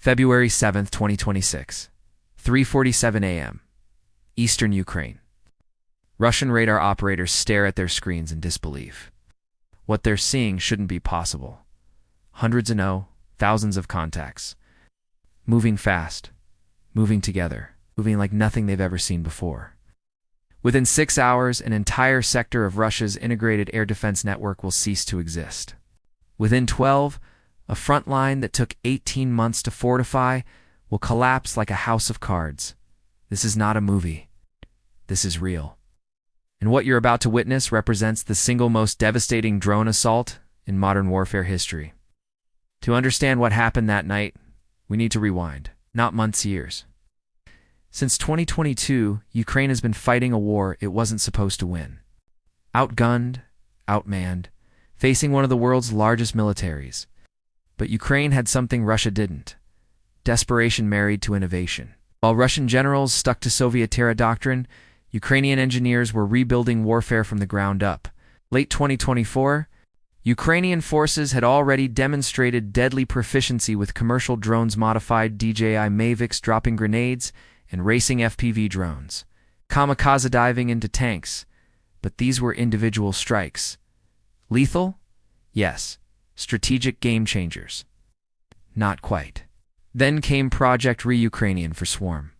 February 7, 2026, 3:47 a.m. Eastern Ukraine. Russian radar operators stare at their screens in disbelief. What they're seeing shouldn't be possible. Hundreds of thousands of contacts. Moving fast, moving together, moving like nothing they've ever seen before. Within 6 hours, an entire sector of Russia's integrated air defense network will cease to exist. Within 12, a front line that took 18 months to fortify will collapse like a house of cards. This is not a movie. This is real. And what you're about to witness represents the single most devastating drone assault in modern warfare history. To understand what happened that night, we need to rewind, not months, years. Since 2022, Ukraine has been fighting a war it wasn't supposed to win. Outgunned, outmanned, facing one of the world's largest militaries. But Ukraine had something Russia didn't: desperation married to innovation. While Russian generals stuck to Soviet-era doctrine, Ukrainian engineers were rebuilding warfare from the ground up. Late 2024, Ukrainian forces had already demonstrated deadly proficiency with commercial drones, modified DJI Mavics dropping grenades and racing FPV drones, kamikaze diving into tanks. But these were individual strikes. Lethal? Yes. Strategic game changers? Not quite. Then came Project Riy Ukrainian for Swarm.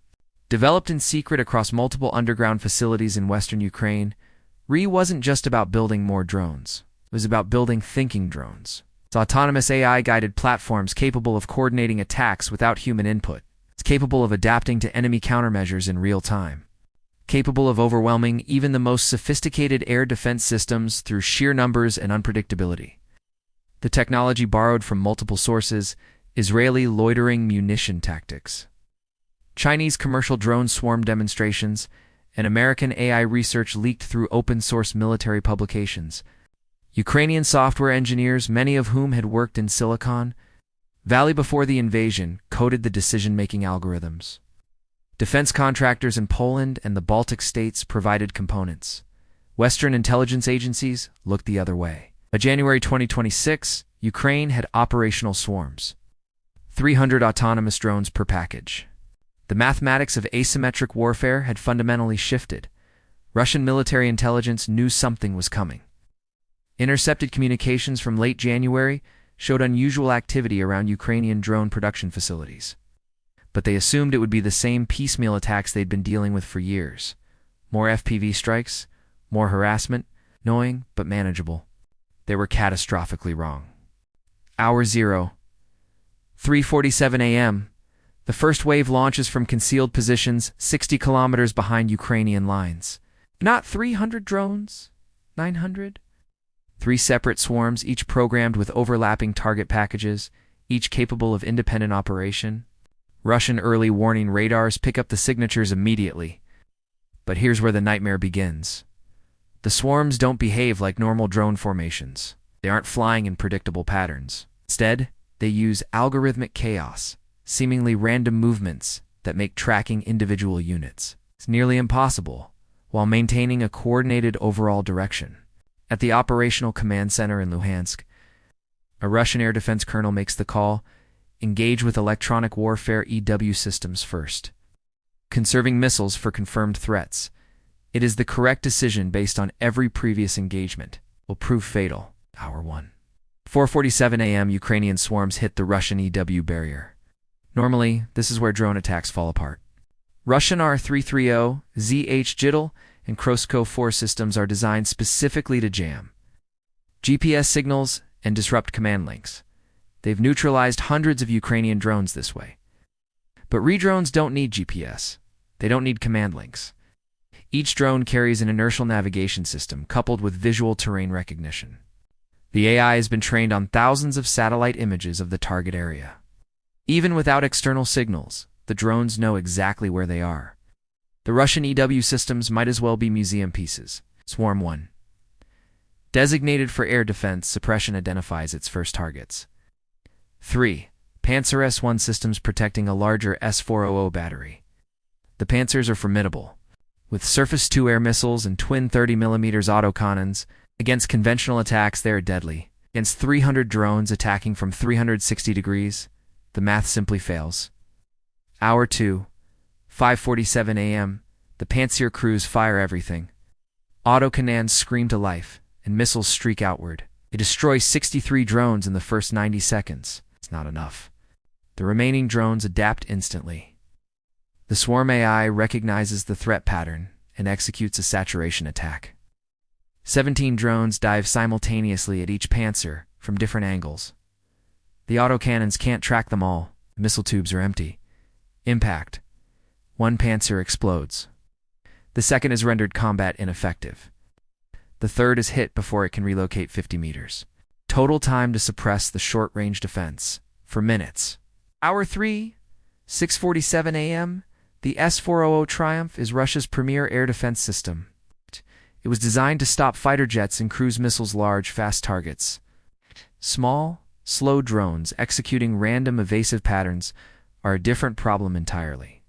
Developed in secret across multiple underground facilities in western Ukraine, Riy wasn't just about building more drones. It was about building thinking drones. It's autonomous AI-guided platforms capable of coordinating attacks without human input. It's capable of adapting to enemy countermeasures in real time. Capable of overwhelming even the most sophisticated air defense systems through sheer numbers and unpredictability. The technology borrowed from multiple sources: Israeli loitering munition tactics, Chinese commercial drone swarm demonstrations, and American AI research leaked through open-source military publications. Ukrainian software engineers, many of whom had worked in Silicon Valley before the invasion, coded the decision-making algorithms. Defense contractors in Poland and the Baltic states provided components. Western intelligence agencies looked the other way. By January 2026, Ukraine had operational swarms. 300 autonomous drones per package. The mathematics of asymmetric warfare had fundamentally shifted. Russian military intelligence knew something was coming. Intercepted communications from late January showed unusual activity around Ukrainian drone production facilities. But they assumed it would be the same piecemeal attacks they'd been dealing with for years. More FPV strikes, more harassment, annoying but manageable. They were catastrophically wrong. Hour 0, 3:47 a.m. The first wave launches from concealed positions 60 kilometers behind Ukrainian lines. Not 300 drones, 900. 3 separate swarms, each programmed with overlapping target packages, each capable of independent operation. Russian early warning radars pick up the signatures immediately. But here's where the nightmare begins. The swarms don't behave like normal drone formations. They aren't flying in predictable patterns. Instead, they use algorithmic chaos, seemingly random movements that make tracking individual units. It's nearly impossible, while maintaining a coordinated overall direction. At the operational command center in Luhansk, a Russian air defense colonel makes the call: engage with electronic warfare EW systems first. Conserving missiles for confirmed threats. It is the correct decision based on every previous engagement. Will prove fatal. Hour 1. 4:47 a.m. Ukrainian swarms hit the Russian EW barrier. Normally, this is where drone attacks fall apart. Russian R-330, ZH-JITL, and Krosko-4 systems are designed specifically to jam GPS signals and disrupt command links. They've neutralized hundreds of Ukrainian drones this way. But Riy drones don't need GPS. They don't need command links. Each drone carries an inertial navigation system coupled with visual terrain recognition. The AI has been trained on thousands of satellite images of the target area. Even without external signals, the drones know exactly where they are. The Russian EW systems might as well be museum pieces. Swarm 1. Designated for air defense, suppression identifies its first targets. 3. Panzer S-1 systems protecting a larger S-400 battery. The Panzers are formidable. With surface-to-air missiles and twin 30mm autocannons, against conventional attacks they are deadly. Against 300 drones attacking from 360 degrees, The math simply fails. Hour 2, 5:47 a.m., the Pantsir crews fire everything. Autocannons scream to life, and missiles streak outward. They destroy 63 drones in the first 90 seconds. It's not enough. The remaining drones adapt instantly. The swarm AI recognizes the threat pattern and executes a saturation attack. 17 drones dive simultaneously at each Pantsir from different angles. The autocannons can't track them all. The missile tubes are empty. Impact. One Pantsir explodes. The second is rendered combat ineffective. The third is hit before it can relocate 50 meters. Total time to suppress the short-range defense, for minutes. Hour 3, 6:47 a.m., the S-400 Triumph is Russia's premier air defense system. It was designed to stop fighter jets and cruise missiles' large, fast targets. Small, slow drones executing random evasive patterns are a different problem entirely.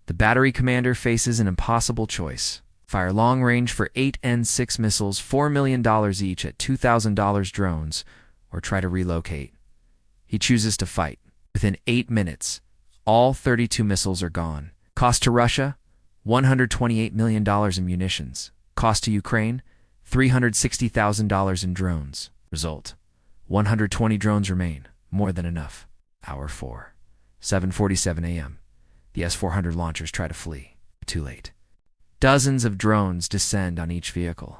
The battery commander faces an impossible choice. Fire long-range for 8 N-6 missiles, $4 million each at $2,000 drones, or try to relocate. He chooses to fight. Within 8 minutes, all 32 missiles are gone. Cost to Russia, $128 million in munitions. Cost to Ukraine, $360,000 in drones. Result, 120 drones remain. More than enough. Hour 4, 7:47 a.m. The S-400 launchers try to flee. Too late. Dozens of drones descend on each vehicle.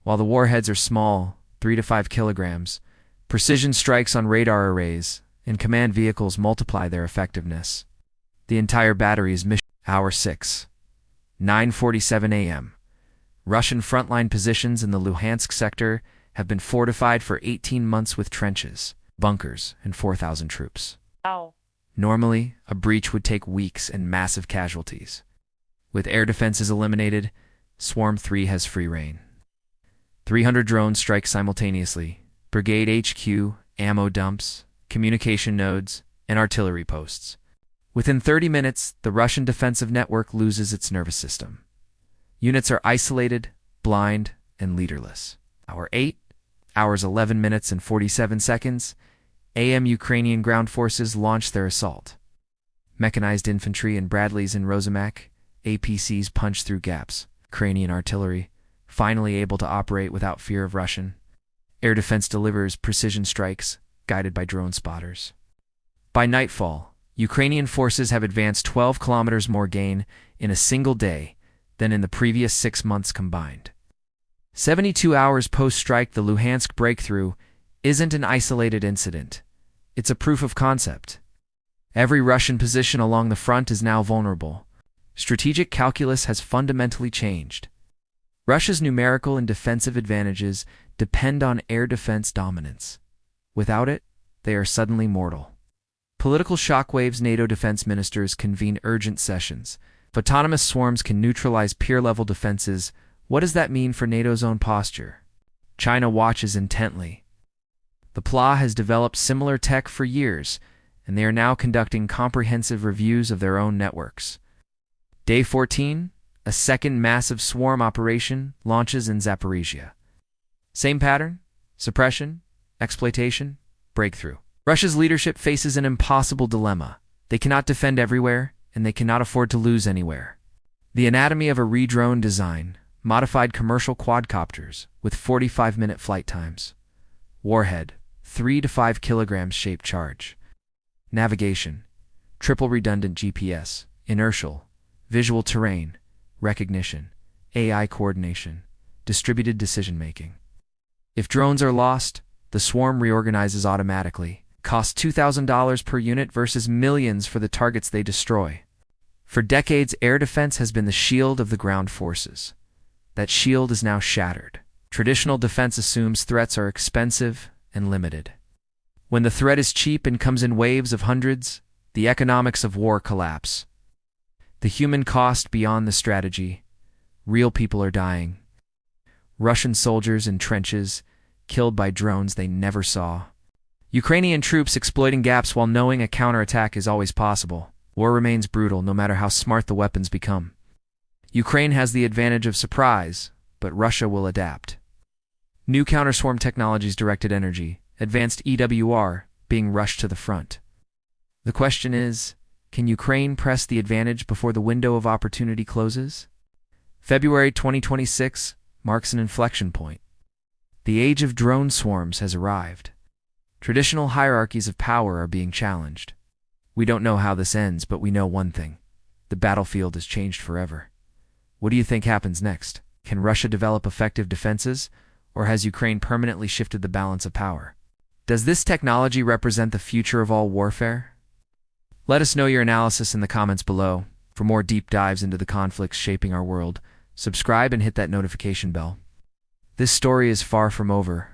While the warheads are small, 3 to 5 kilograms, precision strikes on radar arrays and command vehicles multiply their effectiveness. The entire battery is mission. Hour 6, 9:47 a.m. Russian frontline positions in the Luhansk sector have been fortified for 18 months with trenches, bunkers, and 4,000 troops. Wow. Normally, a breach would take weeks and massive casualties. With air defenses eliminated, Swarm 3 has free reign. 300 drones strike simultaneously, brigade HQ, ammo dumps, communication nodes, and artillery posts. Within 30 minutes, the Russian defensive network loses its nervous system. Units are isolated, blind, and leaderless. Hour 8, hours 11 minutes and 47 seconds, AM Ukrainian ground forces launch their assault. Mechanized infantry and Bradleys in Rosomak, APCs punch through gaps. Ukrainian artillery, finally able to operate without fear of Russian. Air defense delivers precision strikes, guided by drone spotters. By nightfall, Ukrainian forces have advanced 12 kilometers more gain in a single day than in the previous 6 months combined. 72 hours post-strike, the Luhansk breakthrough isn't an isolated incident. It's a proof of concept. Every Russian position along the front is now vulnerable. Strategic calculus has fundamentally changed. Russia's numerical and defensive advantages depend on air defense dominance. Without it, they are suddenly mortal. Political shockwaves. NATO defense ministers convene urgent sessions. If autonomous swarms can neutralize peer-level defenses, what does that mean for NATO's own posture? China watches intently. The PLA has developed similar tech for years, and they are now conducting comprehensive reviews of their own networks. Day 14, a second massive swarm operation launches in Zaporizhia. Same pattern: suppression, exploitation, breakthrough. Russia's leadership faces an impossible dilemma. They cannot defend everywhere, and they cannot afford to lose anywhere. The anatomy of a redrone design: modified commercial quadcopters with 45-minute flight times. Warhead: 3 to 5 kilograms shaped charge. Navigation: triple redundant GPS, inertial, visual terrain, recognition, AI coordination, distributed decision-making. If drones are lost, the swarm reorganizes automatically. Costs $2,000 per unit versus millions for the targets they destroy. For decades, air defense has been the shield of the ground forces. That shield is now shattered. Traditional defense assumes threats are expensive and limited. When the threat is cheap and comes in waves of hundreds, the economics of war collapse. The human cost beyond the strategy. Real people are dying. Russian soldiers in trenches, killed by drones they never saw. Ukrainian troops exploiting gaps while knowing a counterattack is always possible. War remains brutal no matter how smart the weapons become. Ukraine has the advantage of surprise, but Russia will adapt. New counter-swarm technologies: directed energy, advanced EWR, being rushed to the front. The question is, can Ukraine press the advantage before the window of opportunity closes? February 2026 marks an inflection point. The age of drone swarms has arrived. Traditional hierarchies of power are being challenged. We don't know how this ends, but we know one thing. The battlefield has changed forever. What do you think happens next? Can Russia develop effective defenses, or has Ukraine permanently shifted the balance of power? Does this technology represent the future of all warfare? Let us know your analysis in the comments below. For more deep dives into the conflicts shaping our world, subscribe and hit that notification bell. This story is far from over.